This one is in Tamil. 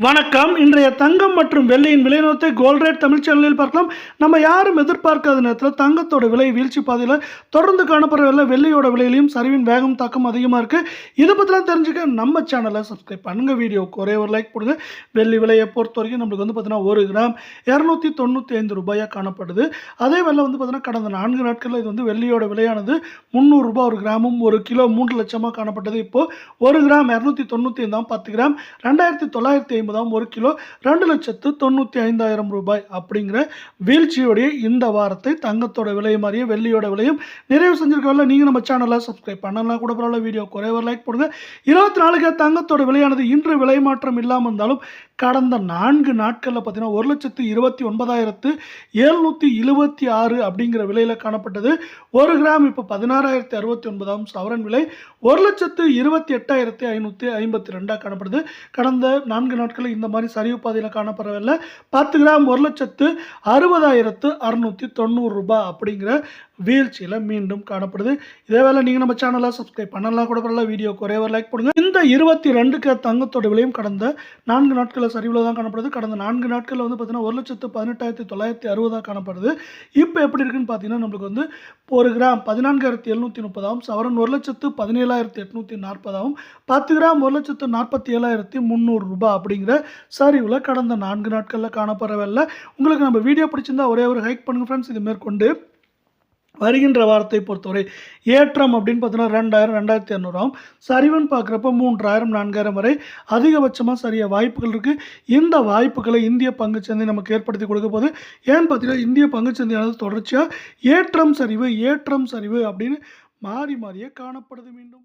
வணக்கம். இன்றைய தங்கம் மற்றும் வெள்ளியின் விலை நிலவரத்தை கோல்ட் ரேட் தமிழ் சேனலில் பார்க்கலாம். நம்ம யாரும் எதிர்பார்க்காத நேரத்தில் தங்கத்தோட விலை வீழ்ச்சி பாதையில் தொடர்ந்து காணப்படுறதில்ல. வெள்ளியோட விலையிலையும் சரிவின் வேகம் தாக்கம் அதிகமாக இருக்குது. இதை பற்றிலாம் தெரிஞ்சுக்க நம்ம சேனலை சப்ஸ்கிரைப் பண்ணுங்கள். வீடியோவுக்கு ஒரே ஒரு லைக் போடுங்க. வெள்ளி விலையை பொறுத்த வரைக்கும் நம்மளுக்கு வந்து பார்த்தீங்கன்னா 1 கிராம் 295 ரூபாயாக காணப்படுது. அதே வேலை வந்து பார்த்தீங்கன்னா கடந்த 4 நாட்களில் இது வந்து வெள்ளியோட விலையானது 300 ரூபாய் ஒரு கிராமும், 1 கிலோ 3 லட்சமாக காணப்பட்டது. இப்போது 1 கிராம் 295 10 கிராம் 2950 1 கிலோ 2,95,000 ரூபாய் அப்படிங்கிற வீழ்ச்சியோடைய இந்த வாரத்தை தங்கத்தோட விலை மாதிரியே வெள்ளியோட விலையும் நிறைவு செஞ்சிருக்கல. நீங்க நம்ம சேனலை சப்ஸ்கிரைப் பண்ணலாம் கூட பரவாயில்ல. வீடியோ குறைய ஒரு லைக் போடுங்க. 24 தங்கத்தோட விலையானது இன்று விலை மாற்றம் இல்லாமல் இருந்தாலும் கடந்த 4 நாட்களில் பார்த்தீங்கன்னா 1,29,726 அப்படிங்கிற விலையில் காணப்பட்டது. 1 கிராம் இப்போ 16,069 சவரன் விலை 1,28,552 காணப்படுது. கடந்த 4 நாட்களில் இந்த மாதிரி சரிவு பாதையில் காணப்படவில்லை. 10 கிராம் 1,60,690 ரூபாய் அப்படிங்கிற வீழ்ச்சியில் மீண்டும் காணப்படுது. இதே வேலை நீங்கள் நம்ம சேனலை சப்ஸ்கிரைப் பண்ணலாம் கூட பரவாயில்ல. வீடியோ குறைய ஒரு லைக் போடுங்க. இந்த 22 தங்கத்தோட விலையும் கடந்த 4 நாட்களில் சரிவில் தான் காணப்படுது. கடந்த 4 நாட்களில் வந்து பார்த்தீங்கன்னா 1,18,960 காணப்படுது. இப்போ எப்படி இருக்குன்னு பார்த்தீங்கன்னா நம்மளுக்கு வந்து 1 கிராம் 14,730 சவரன் 1,17,840 10 கிராம் 1,47,300 ரூபாய் அப்படிங்கிற சரிவில் கடந்த 4 நாட்களில் காணப்படவில்லை. உங்களுக்கு நம்ம வீடியோ பிடிச்சிருந்தா ஒரே ஒரு ஹைக் பண்ணுங்கள் ஃப்ரெண்ட்ஸ். இது மேற்கொண்டு வருகின்ற வாரத்தை பொறுத்தவரை ஏற்றம் அப்படின்னு பார்த்தீங்கன்னா 2,000 2,200 சரிவுன்னு பார்க்குறப்ப 3,000 4,000 வரை அதிகபட்சமாக சரிய வாய்ப்புகள் இருக்குது. இந்த வாய்ப்புகளை இந்திய பங்குச்சந்தை நமக்கு ஏற்படுத்தி கொடுக்க போகுது. ஏன்னு பார்த்தீங்கன்னா இந்திய பங்குச்சந்தையானது தொடர்ச்சியாக ஏற்றம் சரிவு அப்படின்னு மாறியே காணப்படுது. மீண்டும்